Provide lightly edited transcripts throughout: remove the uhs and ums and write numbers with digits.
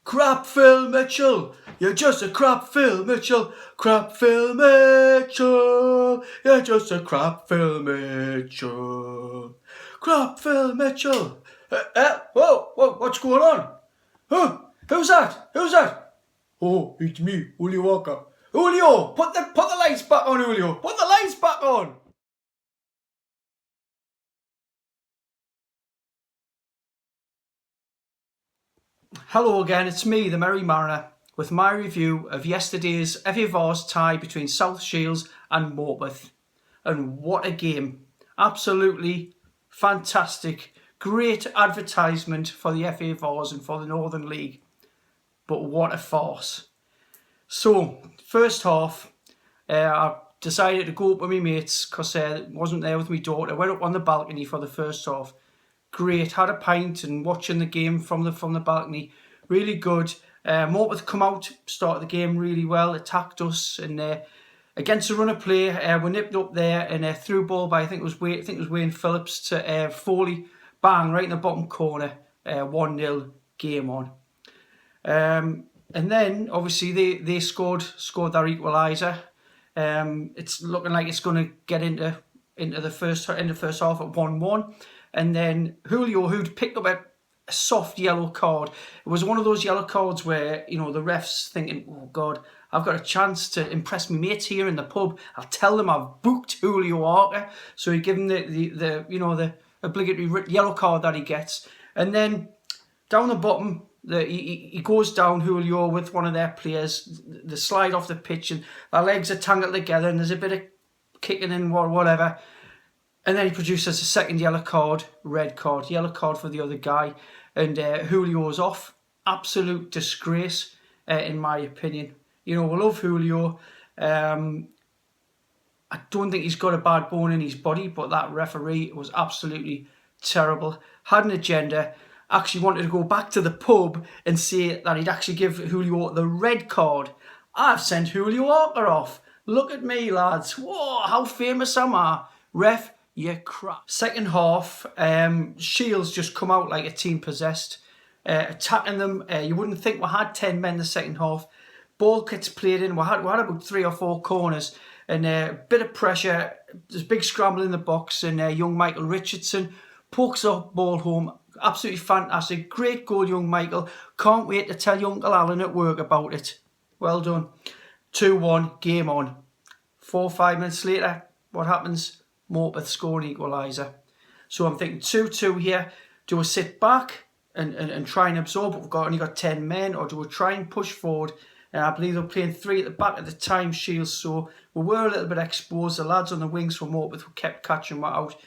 Crap Phil Mitchell, you're just a crap Phil Mitchell. Crap Phil Mitchell, you're just a crap Phil Mitchell. Crap Phil Mitchell. Whoa, what's going on? Huh? Who's that? Oh, it's me, Julio Walker. Julio, put the lights back on, Julio. Put the lights back on. Hello again, it's me, the Merry Mariner, with my review of yesterday's FA Vase tie between South Shields and Morpeth. And what a game. Absolutely fantastic. Great advertisement for the FA Vase and for the Northern League. But what a farce. So, first half, I decided to go up with my mates because I wasn't there with my daughter. I went up on the balcony for the first half. Great, had a pint and watching the game from the balcony. Really good. Morpeth come out, started the game really well, attacked us, and against a run of play, we nipped up there and threw ball by I think it was Wayne Phillips to Foley, bang right in the bottom corner, 1-0 game on. And then obviously they scored their equaliser. It's looking like it's going to get into the first half at 1-1. And then Julio, who'd picked up a soft yellow card. It was one of those yellow cards where, you know, the ref's thinking, oh God, I've got a chance to impress my mates here in the pub. I'll tell them I've booked Julio Walker. So he give him the obligatory yellow card that he gets. And then down the bottom, he goes down, Julio, with one of their players. They slide off the pitch and their legs are tangled together and there's a bit of kicking in or whatever. And then he produces a second yellow card, red card, yellow card for the other guy. And Julio's off. Absolute disgrace, in my opinion. You know, we love Julio. I don't think he's got a bad bone in his body, but that referee was absolutely terrible. Had an agenda. Actually wanted to go back to the pub and say that he'd actually give Julio the red card. I've sent Julio Walker off. Look at me, lads. Whoa, how famous am I? Ref, you crap. Second half, Shields just come out like a team possessed, attacking them. You wouldn't think we had 10 men in the second half. Ball gets played in. We had about 3 or 4 corners and a bit of pressure. There's a big scramble in the box and young Michael Richardson pokes the ball home. Absolutely fantastic. Great goal, young Michael. Can't wait to tell your Uncle Alan at work about it. Well done. 2-1, game on. 4 or 5 minutes later, what happens? Morpeth score an equaliser. So I'm thinking 2-2 here. Do we sit back and try and absorb? We've only got 10 men, or do we try and push forward? And I believe they were playing 3 at the back at the time, Shields. So we were a little bit exposed. The lads on the wings from Morpeth who kept catching me out.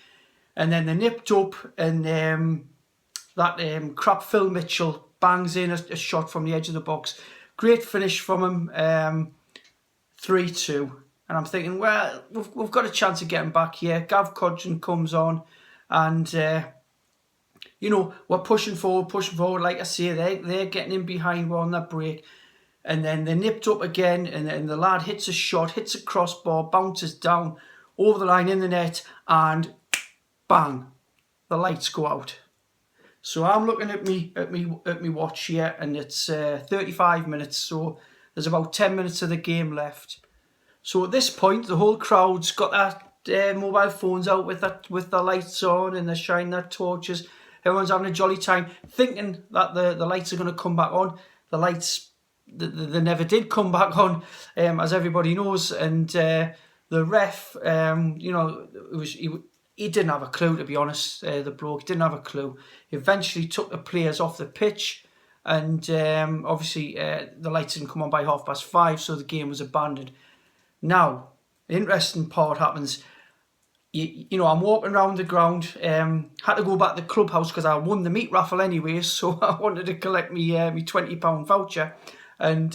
And then they nipped up and that crap Phil Mitchell bangs in a shot from the edge of the box. Great finish from him. 3-2. And I'm thinking, well, we've got a chance of getting back here. Gav Codgen comes on and, we're pushing forward. Like I say, they're getting in behind, we're on that break. And then they nipped up again and the lad hits a shot, hits a crossbar, bounces down over the line in the net and bang, the lights go out. So I'm looking at me watch here and it's 35 minutes. So there's about 10 minutes of the game left. So at this point, the whole crowd's got their mobile phones out with the lights on and they're shining their torches. Everyone's having a jolly time, thinking that the lights are going to come back on. The lights, they never did come back on, as everybody knows. And the ref, he didn't have a clue, to be honest. The bloke didn't have a clue. He eventually took the players off the pitch, and obviously the lights didn't come on by 5:30, so the game was abandoned. Now, the interesting part happens. I'm walking around the ground. Had to go back to the clubhouse because I won the meat raffle anyway, so I wanted to collect me £20 voucher, and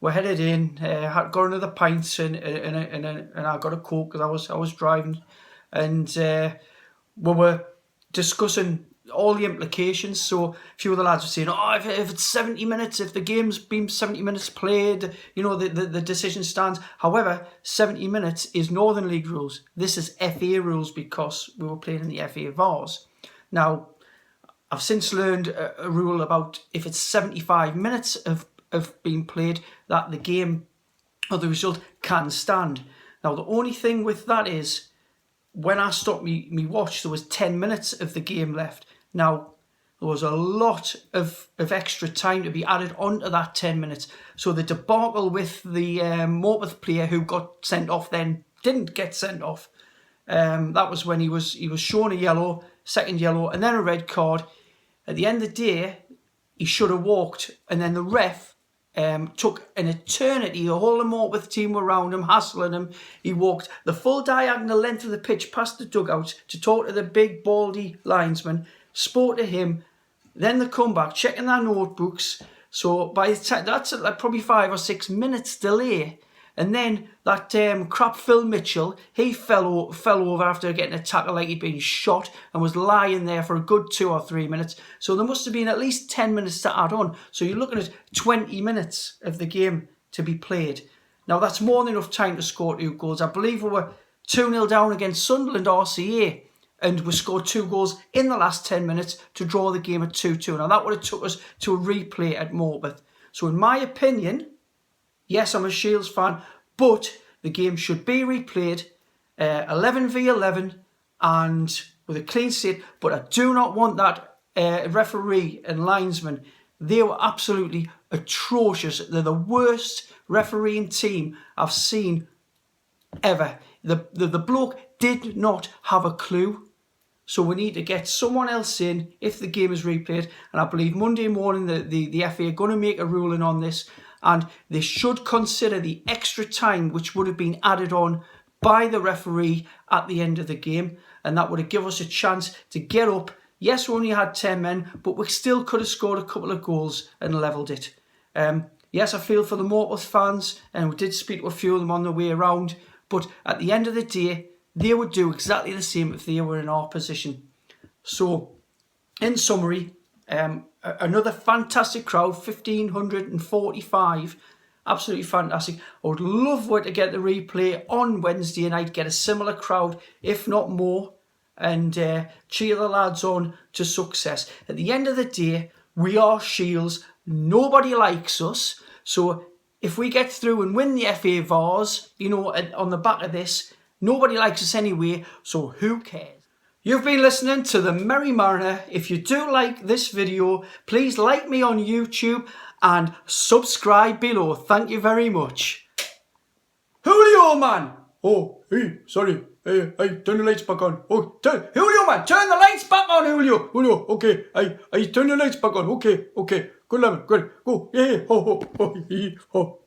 we're headed in. Got another pint and I got a Coke because I was driving, and we were discussing all the implications. So a few of the lads were saying, if it's 70 minutes, if the game's been 70 minutes played, the decision stands. However, 70 minutes is Northern League rules. This is FA rules because we were playing in the FA Vase. Now, I've since learned a rule about if it's 75 minutes of being played, that the game or the result can stand. Now, the only thing with that is when I stopped me watch, there was 10 minutes of the game left. Now, there was a lot of extra time to be added onto that 10 minutes. So the debacle with the Morpeth player who got sent off then didn't get sent off. That was when he was shown a yellow, second yellow, and then a red card. At the end of the day, he should have walked, and then the ref took an eternity. The whole Morpeth team were around him, hassling him. He walked the full diagonal length of the pitch past the dugout to talk to the big baldy linesman, spoke to him, then the comeback, checking their notebooks. So by the time, that's like probably 5 or 6 minutes delay. And then that crap Phil Mitchell, he fell over after getting a tackle like he'd been shot and was lying there for a good 2 or 3 minutes. So there must have been at least 10 minutes to add on. So you're looking at 20 minutes of the game to be played. Now that's more than enough time to score 2 goals. I believe we were 2-0 down against Sunderland RCA and we scored 2 goals in the last 10 minutes to draw the game at 2-2. Now that would have took us to a replay at Morpeth. So in my opinion, yes, I'm a Shields fan, but the game should be replayed 11v11 and with a clean slate. But I do not want that referee and linesman. They were absolutely atrocious. They're the worst refereeing team I've seen ever. The bloke did not have a clue. So we need to get someone else in if the game is replayed. And I believe Monday morning the FA are going to make a ruling on this. And they should consider the extra time which would have been added on by the referee at the end of the game. And that would have given us a chance to get up. Yes, we only had 10 men, but we still could have scored a couple of goals and levelled it. Yes, I feel for the Morpeth fans, and we did speak to a few of them on the way around. But at the end of the day, they would do exactly the same if they were in our position. So, in summary, another fantastic crowd, 1,545, absolutely fantastic. I would love to get the replay on Wednesday night, get a similar crowd, if not more, and cheer the lads on to success. At the end of the day, we are Shields. Nobody likes us. So if we get through and win the FA Vase, you know, on the back of this, nobody likes us anyway, so who cares? You've been listening to The Merry Mariner. If you do like this video, please like me on YouTube and subscribe below. Thank you very much. Julio, man! Oh, hey, sorry. Hey, turn the lights back on. Oh, Julio, man, turn the lights back on, Julio. Julio, okay. Turn the lights back on. Okay. Good, lad, good. Go. Yeah, ho, ho, ho, ho.